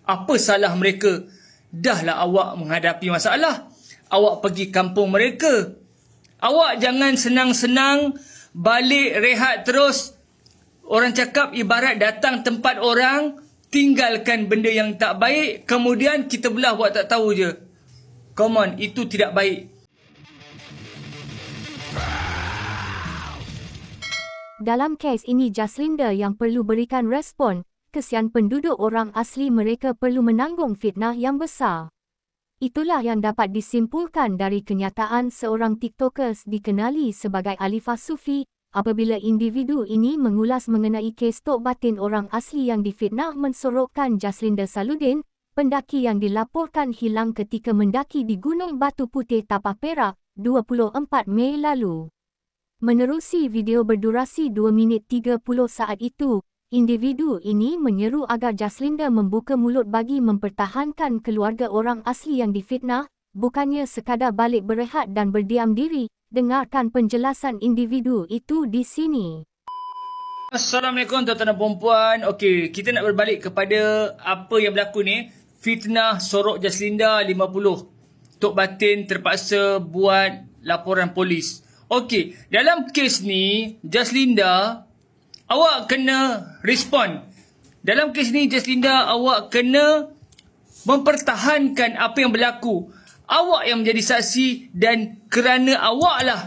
Apa salah mereka? Dahlah awak menghadapi masalah. Awak pergi kampung mereka. Awak jangan senang-senang balik rehat terus. Orang cakap ibarat datang tempat orang, tinggalkan benda yang tak baik, kemudian kita belah buat tak tahu je. Come on, itu tidak baik. Dalam kes ini Jaslinda yang perlu berikan respon, kesian penduduk orang asli mereka perlu menanggung fitnah yang besar. Itulah yang dapat disimpulkan dari kenyataan seorang TikTokers dikenali sebagai Alifah Sufi apabila individu ini mengulas mengenai kes tok batin orang asli yang difitnah mensorokkan Jaslinda Saludin, pendaki yang dilaporkan hilang ketika mendaki di Gunung Batu Putih Tapah Perak, 24 Mei lalu. Menerusi video berdurasi 2 minit 30 saat itu, individu ini menyeru agar Jaslinda membuka mulut bagi mempertahankan keluarga orang asli yang difitnah, bukannya sekadar balik berehat dan berdiam diri. Dengarkan penjelasan individu itu di sini. Assalamualaikum tuan-tuan dan puan-puan. Okey, kita nak berbalik kepada apa yang berlaku ni. Fitnah sorok Jaslinda 50. Tok Batin terpaksa buat laporan polis. Okey, dalam kes ni Jaslinda, awak kena respon. Dalam kes ni Jaslinda, awak kena mempertahankan apa yang berlaku. Awak yang menjadi saksi dan kerana awak lah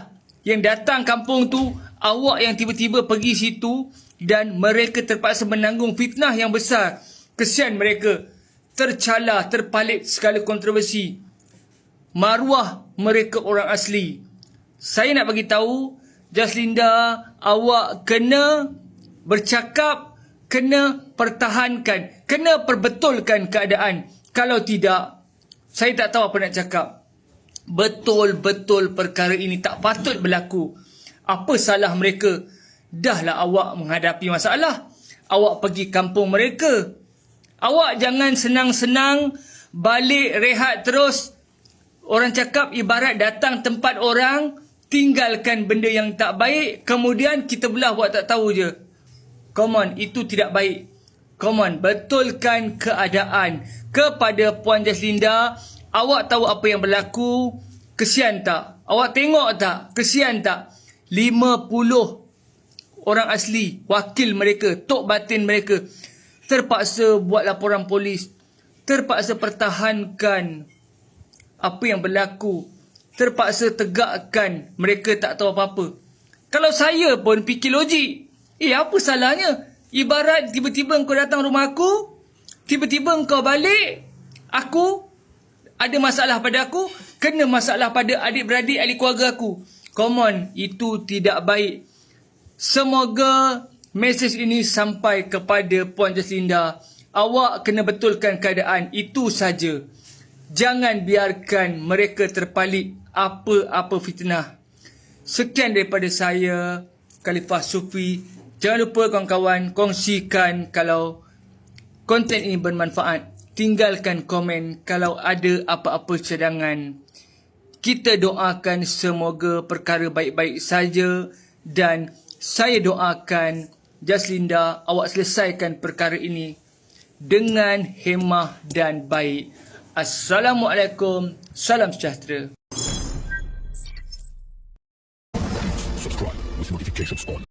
yang datang kampung tu, awak yang tiba-tiba pergi situ dan mereka terpaksa menanggung fitnah yang besar. Kesian mereka, tercalar, terpalit segala kontroversi. Maruah mereka orang asli. Saya nak bagi tahu, Jaslinda, awak kena bercakap, kena pertahankan, kena perbetulkan keadaan. Kalau tidak, saya tak tahu apa nak cakap. Betul-betul perkara ini tak patut berlaku. Apa salah mereka? Dahlah awak menghadapi masalah. Awak pergi kampung mereka. Awak jangan senang-senang balik rehat terus. Orang cakap ibarat datang tempat orang, tinggalkan benda yang tak baik, kemudian kita belah buat tak tahu je. Come on, itu tidak baik. Come on, betulkan keadaan. Kepada Puan Jaslinda, awak tahu apa yang berlaku? Kesian tak? Awak tengok tak? Kesian tak? 50 orang asli, wakil mereka, tok batin mereka, terpaksa buat laporan polis. Terpaksa pertahankan apa yang berlaku. Terpaksa tegakkan, mereka tak tahu apa-apa. Kalau saya pun fikir logik, apa salahnya? Ibarat tiba-tiba kau datang rumah aku, tiba-tiba kau balik, aku ada masalah pada aku, kena masalah pada adik-beradik, ahli keluarga aku. Come on, itu tidak baik. Semoga mesej ini sampai kepada Puan Jaslinda. Awak kena betulkan keadaan, itu saja. Jangan biarkan mereka terpalit apa-apa fitnah. Sekian daripada saya, Khalifah Sufi. Jangan lupa kawan-kawan kongsikan kalau konten ini bermanfaat. Tinggalkan komen kalau ada apa-apa cadangan. Kita doakan semoga perkara baik-baik saja dan saya doakan Jaslinda, awak selesaikan perkara ini dengan hemah dan baik. Assalamualaikum, salam sejahtera.